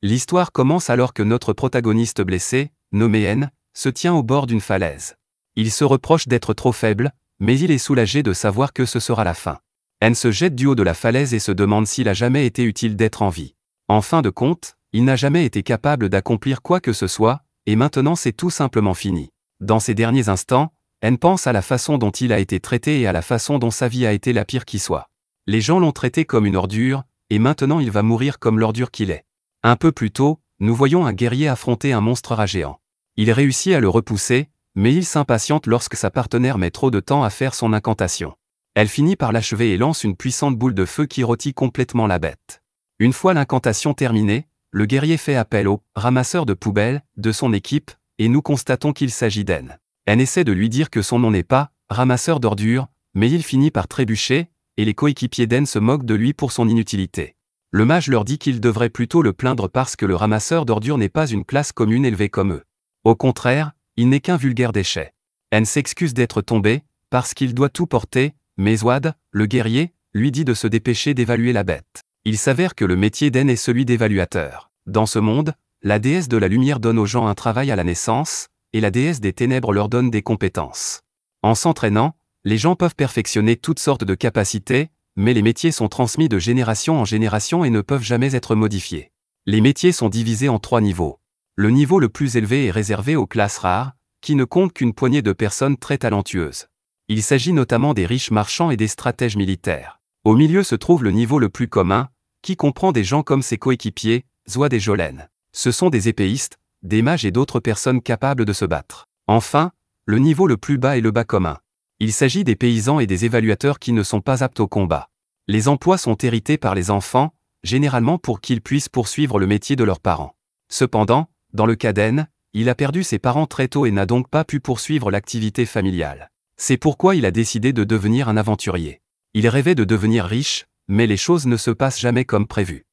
L'histoire commence alors que notre protagoniste blessé, nommé N, se tient au bord d'une falaise. Il se reproche d'être trop faible, mais il est soulagé de savoir que ce sera la fin. N se jette du haut de la falaise et se demande s'il a jamais été utile d'être en vie. En fin de compte, il n'a jamais été capable d'accomplir quoi que ce soit, et maintenant c'est tout simplement fini. Dans ces derniers instants, N pense à la façon dont il a été traité et à la façon dont sa vie a été la pire qui soit. Les gens l'ont traité comme une ordure, et maintenant il va mourir comme l'ordure qu'il est. Un peu plus tôt, nous voyons un guerrier affronter un monstre rat géant. Il réussit à le repousser, mais il s'impatiente lorsque sa partenaire met trop de temps à faire son incantation. Elle finit par l'achever et lance une puissante boule de feu qui rôtit complètement la bête. Une fois l'incantation terminée, le guerrier fait appel au ramasseur de poubelles de son équipe, et nous constatons qu'il s'agit d'N. N essaie de lui dire que son nom n'est pas ramasseur d'ordures, mais il finit par trébucher, et les coéquipiers d'N se moquent de lui pour son inutilité. Le mage leur dit qu'il devrait plutôt le plaindre parce que le ramasseur d'ordures n'est pas une classe commune élevée comme eux. Au contraire, il n'est qu'un vulgaire déchet. N s'excuse d'être tombé, parce qu'il doit tout porter, mais Zwad, le guerrier, lui dit de se dépêcher d'évaluer la bête. Il s'avère que le métier d'N est celui d'évaluateur. Dans ce monde, la déesse de la lumière donne aux gens un travail à la naissance, et la déesse des ténèbres leur donne des compétences. En s'entraînant, les gens peuvent perfectionner toutes sortes de capacités, mais les métiers sont transmis de génération en génération et ne peuvent jamais être modifiés. Les métiers sont divisés en 3 niveaux. Le niveau le plus élevé est réservé aux classes rares, qui ne comptent qu'une poignée de personnes très talentueuses. Il s'agit notamment des riches marchands et des stratèges militaires. Au milieu se trouve le niveau le plus commun, qui comprend des gens comme ses coéquipiers, Zwad et Jolene. Ce sont des épéistes, des mages et d'autres personnes capables de se battre. Enfin, le niveau le plus bas est le bas commun. Il s'agit des paysans et des évaluateurs qui ne sont pas aptes au combat. Les emplois sont hérités par les enfants, généralement pour qu'ils puissent poursuivre le métier de leurs parents. Cependant, dans le cas d'N, il a perdu ses parents très tôt et n'a donc pas pu poursuivre l'activité familiale. C'est pourquoi il a décidé de devenir un aventurier. Il rêvait de devenir riche, mais les choses ne se passent jamais comme prévu.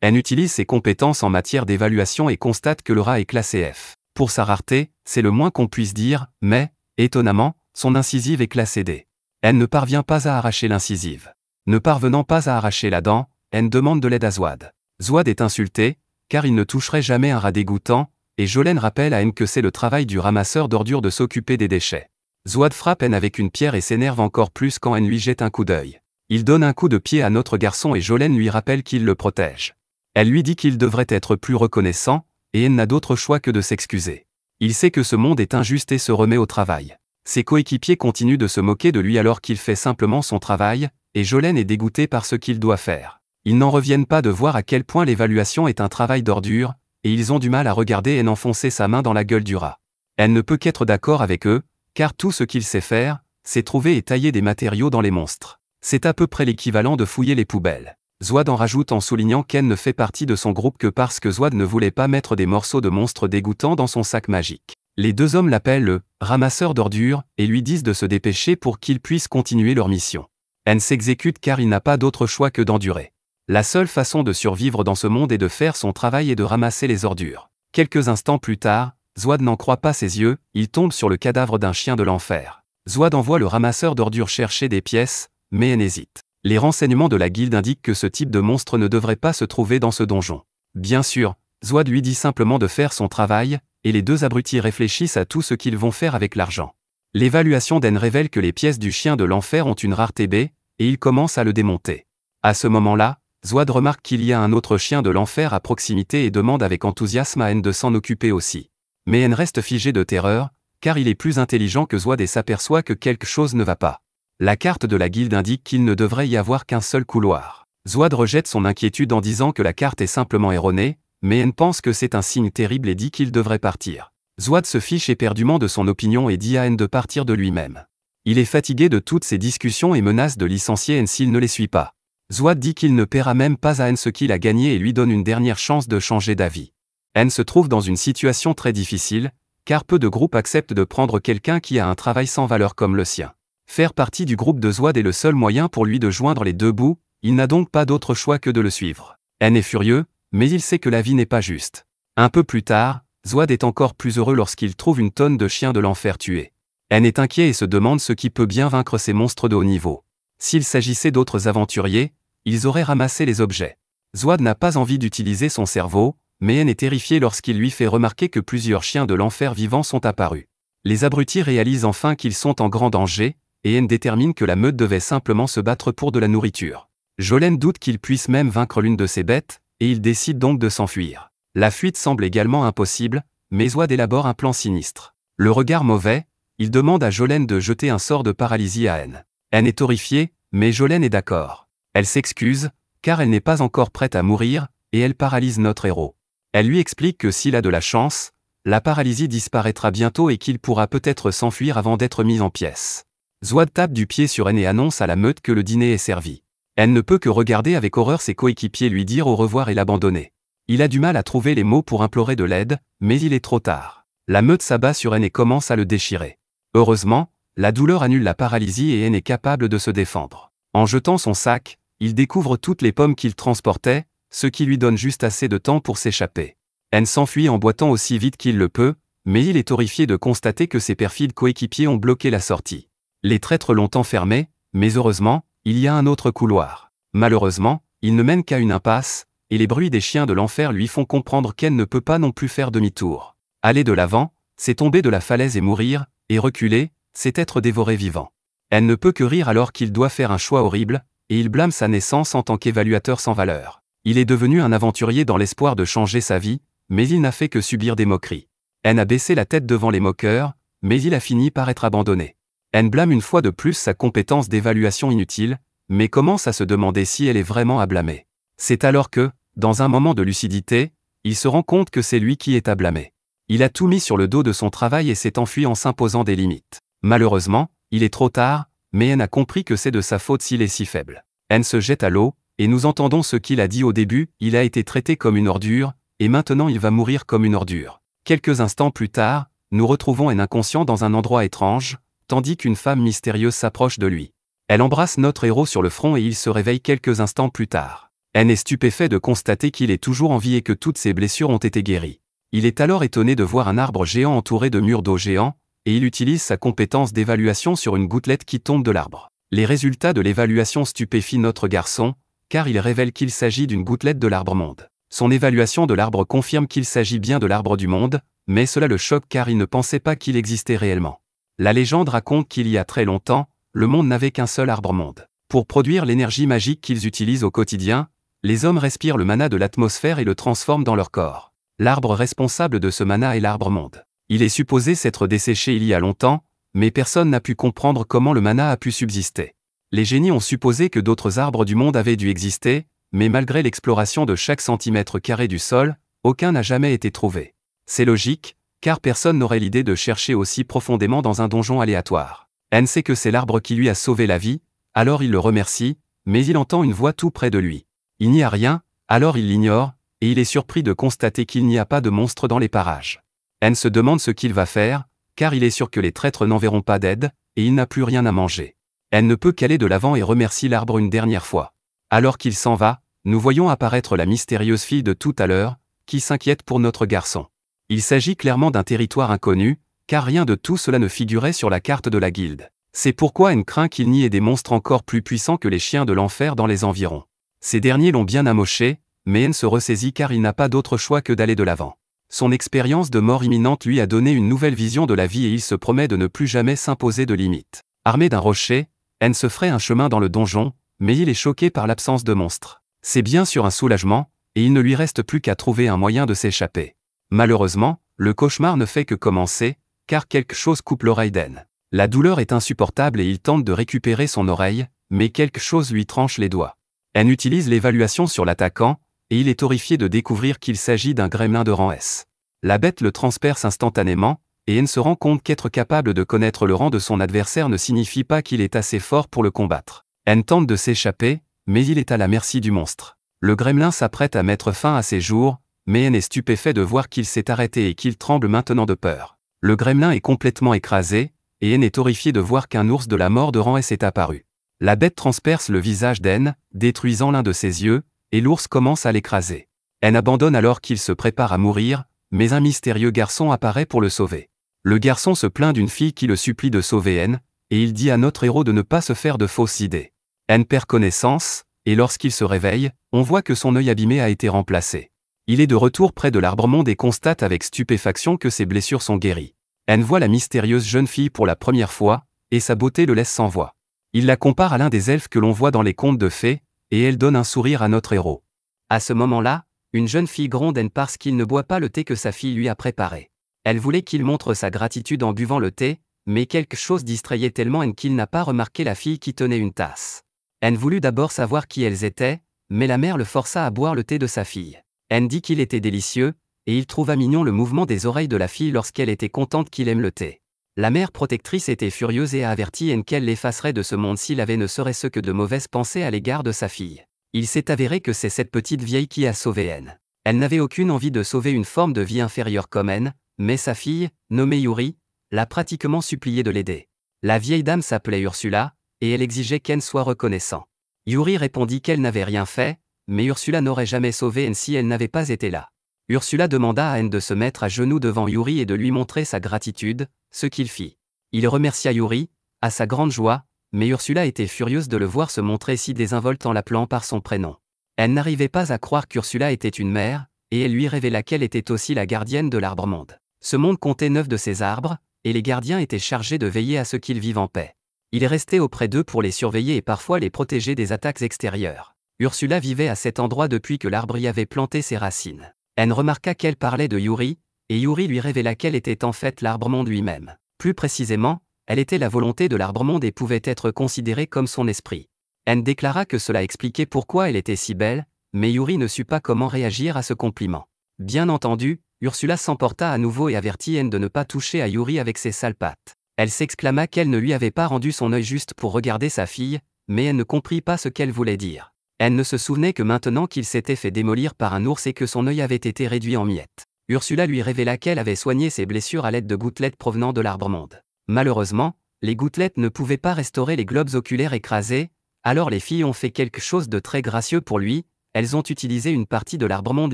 N utilise ses compétences en matière d'évaluation et constate que le rat est classé F. Pour sa rareté, c'est le moins qu'on puisse dire, mais, étonnamment, son incisive est classée D. N ne parvient pas à arracher l'incisive. Ne parvenant pas à arracher la dent, N demande de l'aide à Zwad. Zwad est insulté, car il ne toucherait jamais un rat dégoûtant, et Jolene rappelle à N que c'est le travail du ramasseur d'ordures de s'occuper des déchets. Zwad frappe N avec une pierre et s'énerve encore plus quand N lui jette un coup d'œil. Il donne un coup de pied à notre garçon et Jolene lui rappelle qu'il le protège. Elle lui dit qu'il devrait être plus reconnaissant, et N n'a d'autre choix que de s'excuser. Il sait que ce monde est injuste et se remet au travail. Ses coéquipiers continuent de se moquer de lui alors qu'il fait simplement son travail, et Jolene est dégoûtée par ce qu'il doit faire. Ils n'en reviennent pas de voir à quel point l'évaluation est un travail d'ordure, et ils ont du mal à regarder N enfoncer sa main dans la gueule du rat. Elle ne peut qu'être d'accord avec eux, car tout ce qu'il sait faire, c'est trouver et tailler des matériaux dans les monstres. C'est à peu près l'équivalent de fouiller les poubelles. Zwad en rajoute en soulignant qu'N ne fait partie de son groupe que parce que Zwad ne voulait pas mettre des morceaux de monstres dégoûtants dans son sac magique. Les 2 hommes l'appellent le « ramasseur d'ordures » et lui disent de se dépêcher pour qu'ils puissent continuer leur mission. N s'exécute car il n'a pas d'autre choix que d'endurer. La seule façon de survivre dans ce monde est de faire son travail et de ramasser les ordures. Quelques instants plus tard, Zwad n'en croit pas ses yeux, il tombe sur le cadavre d'un chien de l'enfer. Zwad envoie le ramasseur d'ordures chercher des pièces, mais N hésite. Les renseignements de la guilde indiquent que ce type de monstre ne devrait pas se trouver dans ce donjon. Bien sûr, Zwad lui dit simplement de faire son travail, et les 2 abrutis réfléchissent à tout ce qu'ils vont faire avec l'argent. L'évaluation d'N révèle que les pièces du chien de l'enfer ont une rareté B, et il commence à le démonter. À ce moment-là, Zwad remarque qu'il y a un autre chien de l'enfer à proximité et demande avec enthousiasme à N de s'en occuper aussi. Mais N reste figé de terreur, car il est plus intelligent que Zwad et s'aperçoit que quelque chose ne va pas. La carte de la guilde indique qu'il ne devrait y avoir qu'un seul couloir. Zwad rejette son inquiétude en disant que la carte est simplement erronée, mais N pense que c'est un signe terrible et dit qu'il devrait partir. Zwad se fiche éperdument de son opinion et dit à N de partir de lui-même. Il est fatigué de toutes ces discussions et menace de licencier N s'il ne les suit pas. Zwad dit qu'il ne paiera même pas à N ce qu'il a gagné et lui donne une dernière chance de changer d'avis. N se trouve dans une situation très difficile, car peu de groupes acceptent de prendre quelqu'un qui a un travail sans valeur comme le sien. Faire partie du groupe de Zwad est le seul moyen pour lui de joindre les 2 bouts, il n'a donc pas d'autre choix que de le suivre. N est furieux, mais il sait que la vie n'est pas juste. Un peu plus tard, Zwad est encore plus heureux lorsqu'il trouve une tonne de chiens de l'enfer tués. N est inquiet et se demande ce qui peut bien vaincre ces monstres de haut niveau. S'il s'agissait d'autres aventuriers, ils auraient ramassé les objets. Zwad n'a pas envie d'utiliser son cerveau, mais N est terrifié lorsqu'il lui fait remarquer que plusieurs chiens de l'enfer vivants sont apparus. Les abrutis réalisent enfin qu'ils sont en grand danger, et N détermine que la meute devait simplement se battre pour de la nourriture. Jolene doute qu'il puisse même vaincre l'une de ses bêtes, et il décide donc de s'enfuir. La fuite semble également impossible, mais Wad élabore un plan sinistre. Le regard mauvais, il demande à Jolene de jeter un sort de paralysie à N. N est horrifiée, mais Jolene est d'accord. Elle s'excuse, car elle n'est pas encore prête à mourir, et elle paralyse notre héros. Elle lui explique que s'il a de la chance, la paralysie disparaîtra bientôt et qu'il pourra peut-être s'enfuir avant d'être mis en pièces. Zwad tape du pied sur N et annonce à la meute que le dîner est servi. N ne peut que regarder avec horreur ses coéquipiers lui dire au revoir et l'abandonner. Il a du mal à trouver les mots pour implorer de l'aide, mais il est trop tard. La meute s'abat sur N et commence à le déchirer. Heureusement, la douleur annule la paralysie et N est capable de se défendre. En jetant son sac, il découvre toutes les pommes qu'il transportait, ce qui lui donne juste assez de temps pour s'échapper. N s'enfuit en boitant aussi vite qu'il le peut, mais il est horrifié de constater que ses perfides coéquipiers ont bloqué la sortie. Les traîtres l'ont enfermé, mais heureusement, il y a un autre couloir. Malheureusement, il ne mène qu'à une impasse, et les bruits des chiens de l'enfer lui font comprendre qu'N ne peut pas non plus faire demi-tour. Aller de l'avant, c'est tomber de la falaise et mourir, et reculer, c'est être dévoré vivant. N ne peut que rire alors qu'il doit faire un choix horrible, et il blâme sa naissance en tant qu'évaluateur sans valeur. Il est devenu un aventurier dans l'espoir de changer sa vie, mais il n'a fait que subir des moqueries. N a baissé la tête devant les moqueurs, mais il a fini par être abandonné. N blâme une fois de plus sa compétence d'évaluation inutile, mais commence à se demander si elle est vraiment à blâmer. C'est alors que, dans un moment de lucidité, il se rend compte que c'est lui qui est à blâmer. Il a tout mis sur le dos de son travail et s'est enfui en s'imposant des limites. Malheureusement, il est trop tard, mais N a compris que c'est de sa faute s'il est si faible. N se jette à l'eau, et nous entendons ce qu'il a dit au début, il a été traité comme une ordure, et maintenant il va mourir comme une ordure. Quelques instants plus tard, nous retrouvons N inconscient dans un endroit étrange, tandis qu'une femme mystérieuse s'approche de lui. Elle embrasse notre héros sur le front et il se réveille quelques instants plus tard. N est stupéfait de constater qu'il est toujours en vie et que toutes ses blessures ont été guéries. Il est alors étonné de voir un arbre géant entouré de murs d'eau géants, et il utilise sa compétence d'évaluation sur une gouttelette qui tombe de l'arbre. Les résultats de l'évaluation stupéfient notre garçon, car il révèle qu'il s'agit d'une gouttelette de l'arbre-monde. Son évaluation de l'arbre confirme qu'il s'agit bien de l'arbre du monde, mais cela le choque car il ne pensait pas qu'il existait réellement. La légende raconte qu'il y a très longtemps, le monde n'avait qu'un seul arbre-monde. Pour produire l'énergie magique qu'ils utilisent au quotidien, les hommes respirent le mana de l'atmosphère et le transforment dans leur corps. L'arbre responsable de ce mana est l'arbre-monde. Il est supposé s'être desséché il y a longtemps, mais personne n'a pu comprendre comment le mana a pu subsister. Les génies ont supposé que d'autres arbres du monde avaient dû exister, mais malgré l'exploration de chaque centimètre carré du sol, aucun n'a jamais été trouvé. C'est logique, car personne n'aurait l'idée de chercher aussi profondément dans un donjon aléatoire. N sait que c'est l'arbre qui lui a sauvé la vie, alors il le remercie, mais il entend une voix tout près de lui. Il n'y a rien, alors il l'ignore, et il est surpris de constater qu'il n'y a pas de monstre dans les parages. N se demande ce qu'il va faire, car il est sûr que les traîtres n'enverront pas d'aide, et il n'a plus rien à manger. N ne peut qu'aller de l'avant et remercie l'arbre une dernière fois. Alors qu'il s'en va, nous voyons apparaître la mystérieuse fille de tout à l'heure, qui s'inquiète pour notre garçon. Il s'agit clairement d'un territoire inconnu, car rien de tout cela ne figurait sur la carte de la guilde. C'est pourquoi N craint qu'il n'y ait des monstres encore plus puissants que les chiens de l'enfer dans les environs. Ces derniers l'ont bien amoché, mais N se ressaisit car il n'a pas d'autre choix que d'aller de l'avant. Son expérience de mort imminente lui a donné une nouvelle vision de la vie et il se promet de ne plus jamais s'imposer de limites. Armé d'un rocher, N se ferait un chemin dans le donjon, mais il est choqué par l'absence de monstres. C'est bien sûr un soulagement, et il ne lui reste plus qu'à trouver un moyen de s'échapper. Malheureusement, le cauchemar ne fait que commencer, car quelque chose coupe l'oreille d'N. La douleur est insupportable et il tente de récupérer son oreille, mais quelque chose lui tranche les doigts. N utilise l'évaluation sur l'attaquant, et il est horrifié de découvrir qu'il s'agit d'un gremlin de rang S. La bête le transperce instantanément, et N se rend compte qu'être capable de connaître le rang de son adversaire ne signifie pas qu'il est assez fort pour le combattre. N tente de s'échapper, mais il est à la merci du monstre. Le gremlin s'apprête à mettre fin à ses jours, mais N est stupéfait de voir qu'il s'est arrêté et qu'il tremble maintenant de peur. Le gremlin est complètement écrasé, et N est horrifié de voir qu'un ours de la mort de rang S est apparu. La bête transperce le visage d'N, détruisant l'un de ses yeux, et l'ours commence à l'écraser. N abandonne alors qu'il se prépare à mourir, mais un mystérieux garçon apparaît pour le sauver. Le garçon se plaint d'une fille qui le supplie de sauver N, et il dit à notre héros de ne pas se faire de fausses idées. N perd connaissance, et lorsqu'il se réveille, on voit que son œil abîmé a été remplacé. Il est de retour près de l'Arbre-Monde et constate avec stupéfaction que ses blessures sont guéries. Anne voit la mystérieuse jeune fille pour la première fois, et sa beauté le laisse sans voix. Il la compare à l'un des elfes que l'on voit dans les contes de fées, et elle donne un sourire à notre héros. À ce moment-là, une jeune fille gronde Anne parce qu'il ne boit pas le thé que sa fille lui a préparé. Elle voulait qu'il montre sa gratitude en buvant le thé, mais quelque chose distrayait tellement Anne qu'il n'a pas remarqué la fille qui tenait une tasse. Anne voulut d'abord savoir qui elles étaient, mais la mère le força à boire le thé de sa fille. Anne dit qu'il était délicieux, et il trouva mignon le mouvement des oreilles de la fille lorsqu'elle était contente qu'il aime le thé. La mère protectrice était furieuse et a averti Anne qu'elle l'effacerait de ce monde s'il avait ne serait-ce que de mauvaises pensées à l'égard de sa fille. Il s'est avéré que c'est cette petite vieille qui a sauvé Anne. Elle n'avait aucune envie de sauver une forme de vie inférieure comme Anne, mais sa fille, nommée Yuri, l'a pratiquement supplié de l'aider. La vieille dame s'appelait Ursula, et elle exigeait qu'Anne soit reconnaissant. Yuri répondit qu'elle n'avait rien fait, mais Ursula n'aurait jamais sauvé Anne si elle n'avait pas été là. Ursula demanda à Anne de se mettre à genoux devant Yuri et de lui montrer sa gratitude, ce qu'il fit. Il remercia Yuri, à sa grande joie, mais Ursula était furieuse de le voir se montrer si désinvolte en l'appelant par son prénom. Elle n'arrivait pas à croire qu'Ursula était une mère, et elle lui révéla qu'elle était aussi la gardienne de l'Arbre-Monde. Ce monde comptait 9 de ces arbres, et les gardiens étaient chargés de veiller à ce qu'ils vivent en paix. Il restait auprès d'eux pour les surveiller et parfois les protéger des attaques extérieures. Ursula vivait à cet endroit depuis que l'arbre y avait planté ses racines. Anne remarqua qu'elle parlait de Yuri, et Yuri lui révéla qu'elle était en fait l'Arbre-Monde lui-même. Plus précisément, elle était la volonté de l'Arbre-Monde et pouvait être considérée comme son esprit. Anne déclara que cela expliquait pourquoi elle était si belle, mais Yuri ne sut pas comment réagir à ce compliment. Bien entendu, Ursula s'emporta à nouveau et avertit Anne de ne pas toucher à Yuri avec ses sales pattes. Elle s'exclama qu'elle ne lui avait pas rendu son œil juste pour regarder sa fille, mais elle ne comprit pas ce qu'elle voulait dire. Elle ne se souvenait que maintenant qu'il s'était fait démolir par un ours et que son œil avait été réduit en miettes. Ursula lui révéla qu'elle avait soigné ses blessures à l'aide de gouttelettes provenant de l'Arbre-Monde. Malheureusement, les gouttelettes ne pouvaient pas restaurer les globes oculaires écrasés, alors les filles ont fait quelque chose de très gracieux pour lui, elles ont utilisé une partie de l'Arbre-Monde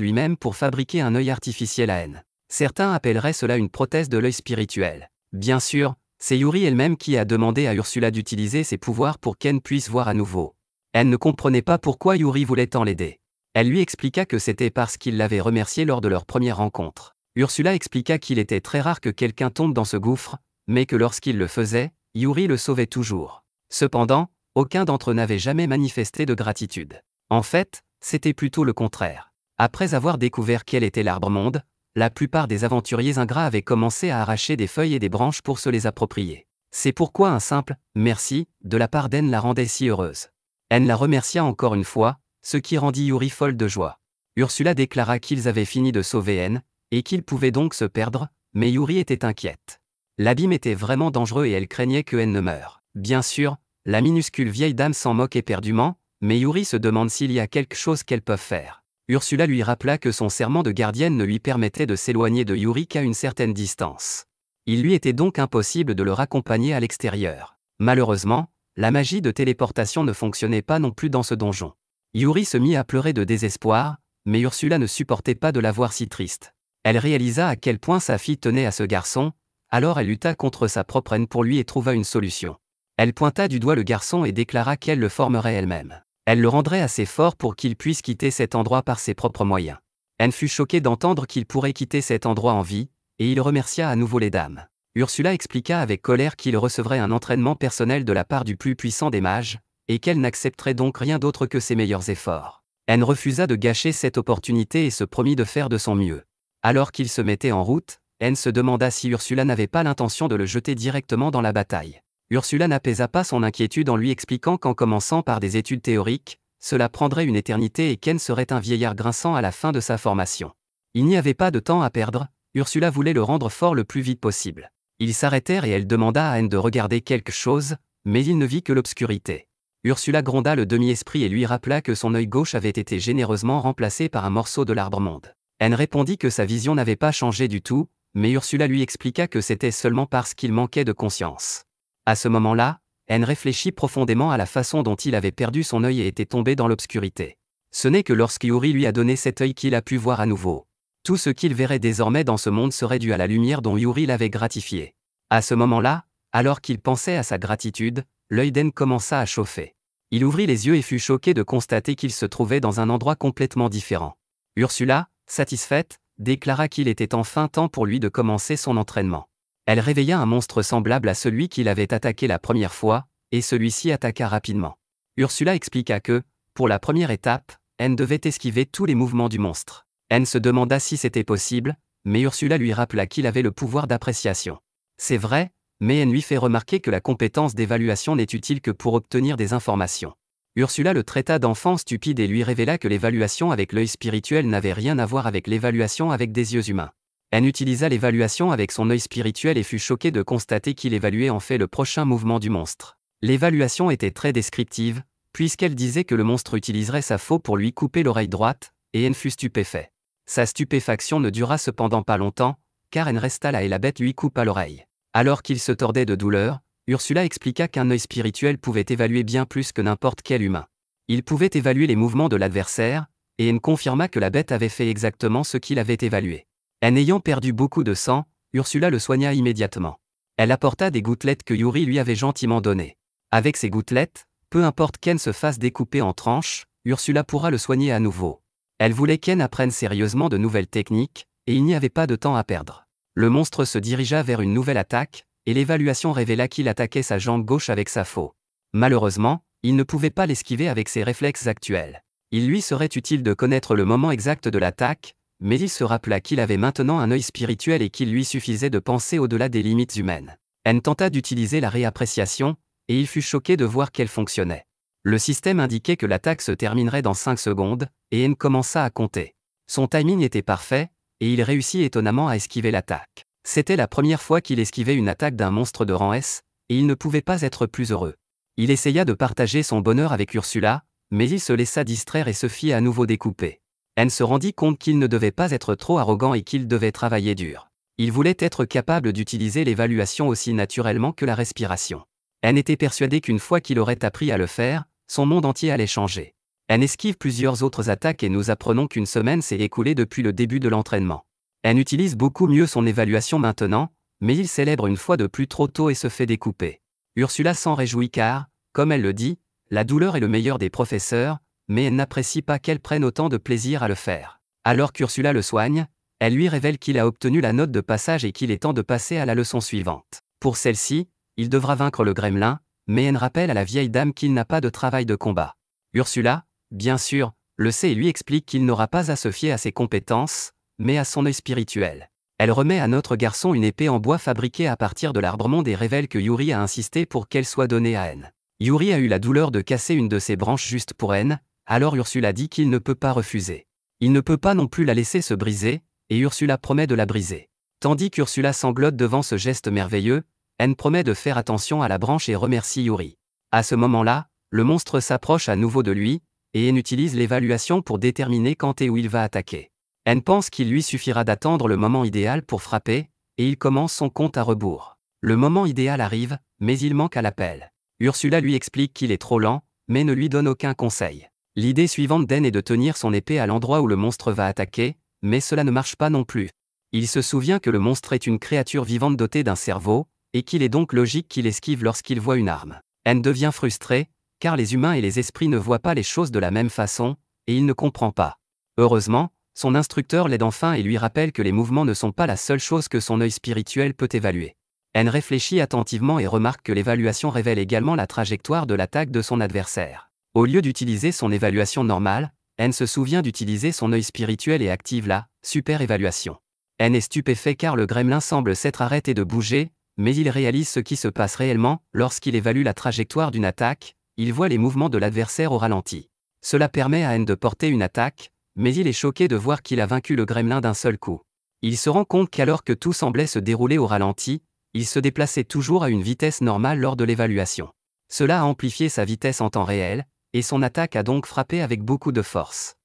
lui-même pour fabriquer un œil artificiel à Anne. Certains appelleraient cela une prothèse de l'œil spirituel. Bien sûr, c'est Yuri elle-même qui a demandé à Ursula d'utiliser ses pouvoirs pour qu'Anne puisse voir à nouveau. Elle ne comprenait pas pourquoi Yuri voulait tant l'aider. Elle lui expliqua que c'était parce qu'il l'avait remercié lors de leur première rencontre. Ursula expliqua qu'il était très rare que quelqu'un tombe dans ce gouffre, mais que lorsqu'il le faisait, Yuri le sauvait toujours. Cependant, aucun d'entre eux n'avait jamais manifesté de gratitude. En fait, c'était plutôt le contraire. Après avoir découvert quel était l'Arbre-Monde, la plupart des aventuriers ingrats avaient commencé à arracher des feuilles et des branches pour se les approprier. C'est pourquoi un simple « merci » de la part d'Anne la rendait si heureuse. Anne la remercia encore une fois, ce qui rendit Yuri folle de joie. Ursula déclara qu'ils avaient fini de sauver Anne, et qu'ils pouvaient donc se perdre, mais Yuri était inquiète. L'abîme était vraiment dangereux et elle craignait que Anne ne meure. Bien sûr, la minuscule vieille dame s'en moque éperdument, mais Yuri se demande s'il y a quelque chose qu'elles peuvent faire. Ursula lui rappela que son serment de gardienne ne lui permettait de s'éloigner de Yuri qu'à une certaine distance. Il lui était donc impossible de le raccompagner à l'extérieur. Malheureusement, la magie de téléportation ne fonctionnait pas non plus dans ce donjon. Yuri se mit à pleurer de désespoir, mais Ursula ne supportait pas de la voir si triste. Elle réalisa à quel point sa fille tenait à ce garçon, alors elle lutta contre sa propre haine pour lui et trouva une solution. Elle pointa du doigt le garçon et déclara qu'elle le formerait elle-même. Elle le rendrait assez fort pour qu'il puisse quitter cet endroit par ses propres moyens. Anne fut choquée d'entendre qu'il pourrait quitter cet endroit en vie, et il remercia à nouveau les dames. Ursula expliqua avec colère qu'il recevrait un entraînement personnel de la part du plus puissant des mages, et qu'elle n'accepterait donc rien d'autre que ses meilleurs efforts. Anne refusa de gâcher cette opportunité et se promit de faire de son mieux. Alors qu'il se mettait en route, Anne se demanda si Ursula n'avait pas l'intention de le jeter directement dans la bataille. Ursula n'apaisa pas son inquiétude en lui expliquant qu'en commençant par des études théoriques, cela prendrait une éternité et qu'Anne serait un vieillard grinçant à la fin de sa formation. Il n'y avait pas de temps à perdre, Ursula voulait le rendre fort le plus vite possible. Ils s'arrêtèrent et elle demanda à Anne de regarder quelque chose, mais il ne vit que l'obscurité. Ursula gronda le demi-esprit et lui rappela que son œil gauche avait été généreusement remplacé par un morceau de l'Arbre-Monde. Anne répondit que sa vision n'avait pas changé du tout, mais Ursula lui expliqua que c'était seulement parce qu'il manquait de conscience. À ce moment-là, Anne réfléchit profondément à la façon dont il avait perdu son œil et était tombé dans l'obscurité. Ce n'est que lorsque Yuri lui a donné cet œil qu'il a pu voir à nouveau. Tout ce qu'il verrait désormais dans ce monde serait dû à la lumière dont Yuri l'avait gratifié. À ce moment-là, alors qu'il pensait à sa gratitude, l'œil d'Anne commença à chauffer. Il ouvrit les yeux et fut choqué de constater qu'il se trouvait dans un endroit complètement différent. Ursula, satisfaite, déclara qu'il était enfin temps pour lui de commencer son entraînement. Elle réveilla un monstre semblable à celui qui l'avait attaqué la première fois, et celui-ci attaqua rapidement. Ursula expliqua que, pour la première étape, Anne devait esquiver tous les mouvements du monstre. Anne se demanda si c'était possible, mais Ursula lui rappela qu'il avait le pouvoir d'appréciation. C'est vrai, mais Anne lui fait remarquer que la compétence d'évaluation n'est utile que pour obtenir des informations. Ursula le traita d'enfant stupide et lui révéla que l'évaluation avec l'œil spirituel n'avait rien à voir avec l'évaluation avec des yeux humains. Anne utilisa l'évaluation avec son œil spirituel et fut choquée de constater qu'il évaluait en fait le prochain mouvement du monstre. L'évaluation était très descriptive, puisqu'elle disait que le monstre utiliserait sa faux pour lui couper l'oreille droite, et Anne fut stupéfait. Sa stupéfaction ne dura cependant pas longtemps, car Anne resta là et la bête lui coupa l'oreille. Alors qu'il se tordait de douleur, Ursula expliqua qu'un œil spirituel pouvait évaluer bien plus que n'importe quel humain. Il pouvait évaluer les mouvements de l'adversaire, et Anne confirma que la bête avait fait exactement ce qu'il avait évalué. Anne ayant perdu beaucoup de sang, Ursula le soigna immédiatement. Elle apporta des gouttelettes que Yuri lui avait gentiment données. Avec ces gouttelettes, peu importe qu'Anne se fasse découper en tranches, Ursula pourra le soigner à nouveau. Elle voulait qu'Anne apprenne sérieusement de nouvelles techniques, et il n'y avait pas de temps à perdre. Le monstre se dirigea vers une nouvelle attaque, et l'évaluation révéla qu'il attaquait sa jambe gauche avec sa faux. Malheureusement, il ne pouvait pas l'esquiver avec ses réflexes actuels. Il lui serait utile de connaître le moment exact de l'attaque, mais il se rappela qu'il avait maintenant un œil spirituel et qu'il lui suffisait de penser au-delà des limites humaines. Anne tenta d'utiliser la réappréciation, et il fut choqué de voir qu'elle fonctionnait. Le système indiquait que l'attaque se terminerait dans 5 secondes, et Anne commença à compter. Son timing était parfait, et il réussit étonnamment à esquiver l'attaque. C'était la première fois qu'il esquivait une attaque d'un monstre de rang S, et il ne pouvait pas être plus heureux. Il essaya de partager son bonheur avec Ursula, mais il se laissa distraire et se fit à nouveau découper. Anne se rendit compte qu'il ne devait pas être trop arrogant et qu'il devait travailler dur. Il voulait être capable d'utiliser l'évaluation aussi naturellement que la respiration. Anne était persuadée qu'une fois qu'il aurait appris à le faire, son monde entier allait changer. Anne esquive plusieurs autres attaques et nous apprenons qu'une semaine s'est écoulée depuis le début de l'entraînement. Anne utilise beaucoup mieux son évaluation maintenant, mais il célèbre une fois de plus trop tôt et se fait découper. Ursula s'en réjouit car, comme elle le dit, la douleur est le meilleur des professeurs, mais elle n'apprécie pas qu'elle prenne autant de plaisir à le faire. Alors qu'Ursula le soigne, elle lui révèle qu'il a obtenu la note de passage et qu'il est temps de passer à la leçon suivante. Pour celle-ci, il devra vaincre le gremlin, mais Anne rappelle à la vieille dame qu'il n'a pas de travail de combat. Ursula, bien sûr, le sait et lui explique qu'il n'aura pas à se fier à ses compétences, mais à son œil spirituel. Elle remet à notre garçon une épée en bois fabriquée à partir de l'arbre-monde et révèle que Yuri a insisté pour qu'elle soit donnée à Anne. Yuri a eu la douleur de casser une de ses branches juste pour Anne, alors Ursula dit qu'il ne peut pas refuser. Il ne peut pas non plus la laisser se briser, et Ursula promet de la briser. Tandis qu'Ursula sanglote devant ce geste merveilleux, Anne promet de faire attention à la branche et remercie Yuri. À ce moment-là, le monstre s'approche à nouveau de lui, et Anne utilise l'évaluation pour déterminer quand et où il va attaquer. Anne pense qu'il lui suffira d'attendre le moment idéal pour frapper, et il commence son compte à rebours. Le moment idéal arrive, mais il manque à l'appel. Ursula lui explique qu'il est trop lent, mais ne lui donne aucun conseil. L'idée suivante d'Anne est de tenir son épée à l'endroit où le monstre va attaquer, mais cela ne marche pas non plus. Il se souvient que le monstre est une créature vivante dotée d'un cerveau, et qu'il est donc logique qu'il esquive lorsqu'il voit une arme. Anne devient frustrée, car les humains et les esprits ne voient pas les choses de la même façon, et il ne comprend pas. Heureusement, son instructeur l'aide enfin et lui rappelle que les mouvements ne sont pas la seule chose que son œil spirituel peut évaluer. Anne réfléchit attentivement et remarque que l'évaluation révèle également la trajectoire de l'attaque de son adversaire. Au lieu d'utiliser son évaluation normale, Anne se souvient d'utiliser son œil spirituel et active la super évaluation. Anne est stupéfait car le gremlin semble s'être arrêté de bouger, mais il réalise ce qui se passe réellement. Lorsqu'il évalue la trajectoire d'une attaque, il voit les mouvements de l'adversaire au ralenti. Cela permet à Anne de porter une attaque, mais il est choqué de voir qu'il a vaincu le gremlin d'un seul coup. Il se rend compte qu'alors que tout semblait se dérouler au ralenti, il se déplaçait toujours à une vitesse normale lors de l'évaluation. Cela a amplifié sa vitesse en temps réel, et son attaque a donc frappé avec beaucoup de force.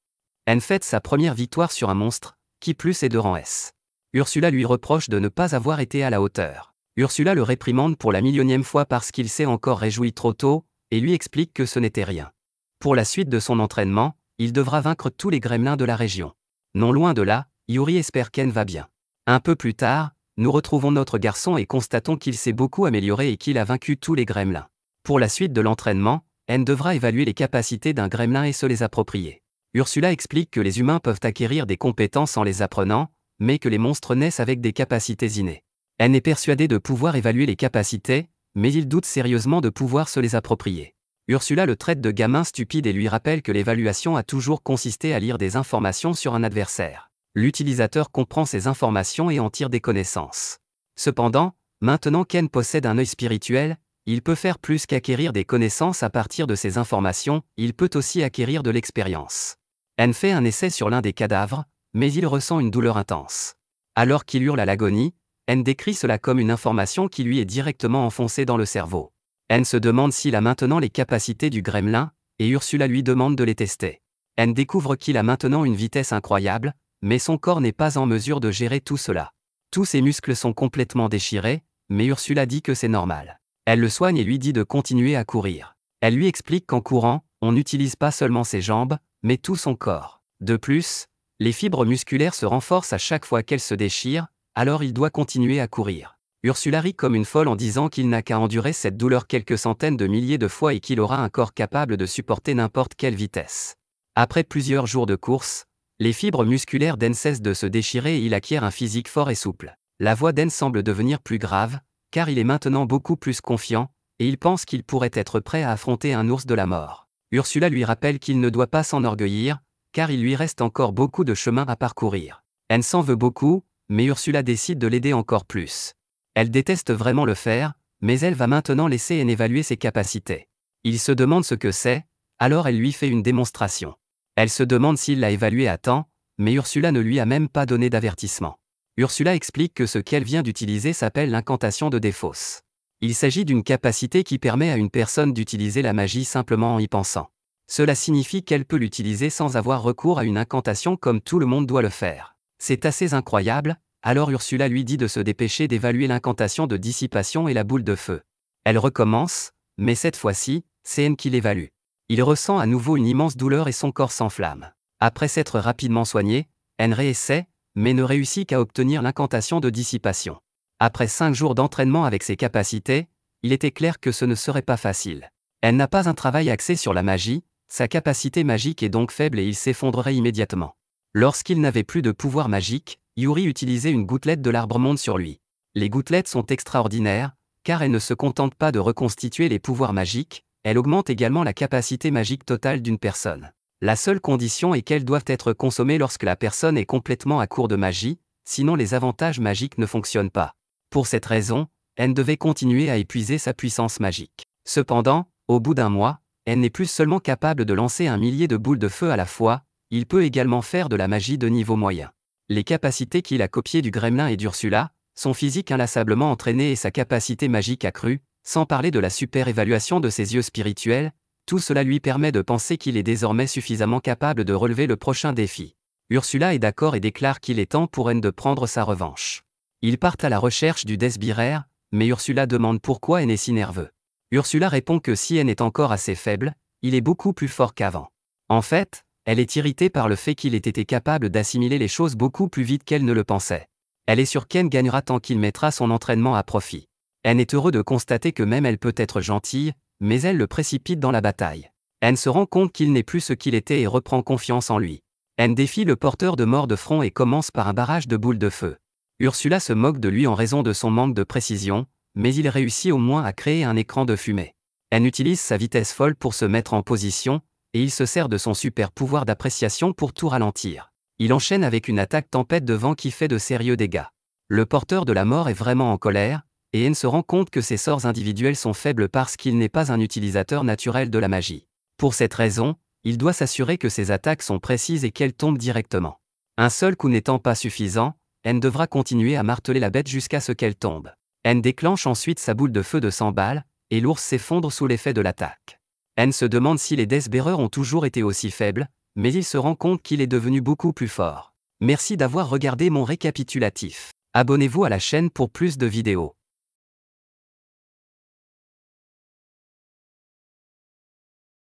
Anne fête sa première victoire sur un monstre, qui plus est de rang S. Ursula lui reproche de ne pas avoir été à la hauteur. Ursula le réprimande pour la millionième fois parce qu'il s'est encore réjoui trop tôt, et lui explique que ce n'était rien. Pour la suite de son entraînement, il devra vaincre tous les gremlins de la région. Non loin de là, Yuri espère qu'Anne va bien. Un peu plus tard, nous retrouvons notre garçon et constatons qu'il s'est beaucoup amélioré et qu'il a vaincu tous les gremlins. Pour la suite de l'entraînement, Anne devra évaluer les capacités d'un gremlin et se les approprier. Ursula explique que les humains peuvent acquérir des compétences en les apprenant, mais que les monstres naissent avec des capacités innées. N est persuadée de pouvoir évaluer les capacités, mais il doute sérieusement de pouvoir se les approprier. Ursula le traite de gamin stupide et lui rappelle que l'évaluation a toujours consisté à lire des informations sur un adversaire. L'utilisateur comprend ces informations et en tire des connaissances. Cependant, maintenant qu'N possède un œil spirituel, il peut faire plus qu'acquérir des connaissances à partir de ces informations, il peut aussi acquérir de l'expérience. N fait un essai sur l'un des cadavres, mais il ressent une douleur intense. Alors qu'il hurle à l'agonie, N décrit cela comme une information qui lui est directement enfoncée dans le cerveau. N se demande s'il a maintenant les capacités du gremlin, et Ursula lui demande de les tester. N découvre qu'il a maintenant une vitesse incroyable, mais son corps n'est pas en mesure de gérer tout cela. Tous ses muscles sont complètement déchirés, mais Ursula dit que c'est normal. Elle le soigne et lui dit de continuer à courir. Elle lui explique qu'en courant, on n'utilise pas seulement ses jambes, mais tout son corps. De plus, les fibres musculaires se renforcent à chaque fois qu'elles se déchirent, alors il doit continuer à courir. Ursula rit comme une folle en disant qu'il n'a qu'à endurer cette douleur quelques centaines de milliers de fois et qu'il aura un corps capable de supporter n'importe quelle vitesse. Après plusieurs jours de course, les fibres musculaires d'En cessent de se déchirer et il acquiert un physique fort et souple. La voix d'En semble devenir plus grave, car il est maintenant beaucoup plus confiant, et il pense qu'il pourrait être prêt à affronter un ours de la mort. Ursula lui rappelle qu'il ne doit pas s'enorgueillir, car il lui reste encore beaucoup de chemin à parcourir. En s'en veut beaucoup, mais Ursula décide de l'aider encore plus. Elle déteste vraiment le faire, mais elle va maintenant laisser En évaluer ses capacités. Il se demande ce que c'est, alors elle lui fait une démonstration. Elle se demande s'il l'a évalué à temps, mais Ursula ne lui a même pas donné d'avertissement. Ursula explique que ce qu'elle vient d'utiliser s'appelle l'incantation de Défausse. Il s'agit d'une capacité qui permet à une personne d'utiliser la magie simplement en y pensant. Cela signifie qu'elle peut l'utiliser sans avoir recours à une incantation comme tout le monde doit le faire. C'est assez incroyable, alors Ursula lui dit de se dépêcher d'évaluer l'incantation de dissipation et la boule de feu. Elle recommence, mais cette fois-ci, c'est N qui l'évalue. Il ressent à nouveau une immense douleur et son corps s'enflamme. Après s'être rapidement soigné, N réessaie, mais ne réussit qu'à obtenir l'incantation de dissipation. Après 5 jours d'entraînement avec ses capacités, il était clair que ce ne serait pas facile. N n'a pas un travail axé sur la magie, sa capacité magique est donc faible et il s'effondrerait immédiatement. Lorsqu'il n'avait plus de pouvoir magique, Yuri utilisait une gouttelette de l'arbre-monde sur lui. Les gouttelettes sont extraordinaires, car elles ne se contentent pas de reconstituer les pouvoirs magiques, elles augmentent également la capacité magique totale d'une personne. La seule condition est qu'elles doivent être consommées lorsque la personne est complètement à court de magie, sinon les avantages magiques ne fonctionnent pas. Pour cette raison, N devait continuer à épuiser sa puissance magique. Cependant, au bout d'un mois, N n'est plus seulement capable de lancer 1 millier de boules de feu à la fois, il peut également faire de la magie de niveau moyen. Les capacités qu'il a copiées du gremlin et d'Ursula, son physique inlassablement entraîné et sa capacité magique accrue, sans parler de la super évaluation de ses yeux spirituels, tout cela lui permet de penser qu'il est désormais suffisamment capable de relever le prochain défi. Ursula est d'accord et déclare qu'il est temps pour N de prendre sa revanche. Ils partent à la recherche du Desbiraire, mais Ursula demande pourquoi N est si nerveux. Ursula répond que si N est encore assez faible, il est beaucoup plus fort qu'avant. En fait, elle est irritée par le fait qu'il ait été capable d'assimiler les choses beaucoup plus vite qu'elle ne le pensait. Elle est sûre qu'N gagnera tant qu'il mettra son entraînement à profit. N est heureux de constater que même elle peut être gentille, mais elle le précipite dans la bataille. N se rend compte qu'il n'est plus ce qu'il était et reprend confiance en lui. N défie le porteur de mort de front et commence par un barrage de boules de feu. Ursula se moque de lui en raison de son manque de précision, mais il réussit au moins à créer un écran de fumée. N utilise sa vitesse folle pour se mettre en position, et il se sert de son super pouvoir d'appréciation pour tout ralentir. Il enchaîne avec une attaque tempête de vent qui fait de sérieux dégâts. Le porteur de la mort est vraiment en colère, et N se rend compte que ses sorts individuels sont faibles parce qu'il n'est pas un utilisateur naturel de la magie. Pour cette raison, il doit s'assurer que ses attaques sont précises et qu'elles tombent directement. Un seul coup n'étant pas suffisant, N devra continuer à marteler la bête jusqu'à ce qu'elle tombe. N déclenche ensuite sa boule de feu de 100 balles, et l'ours s'effondre sous l'effet de l'attaque. N se demande si les Deathbearers ont toujours été aussi faibles, mais il se rend compte qu'il est devenu beaucoup plus fort. Merci d'avoir regardé mon récapitulatif. Abonnez-vous à la chaîne pour plus de vidéos.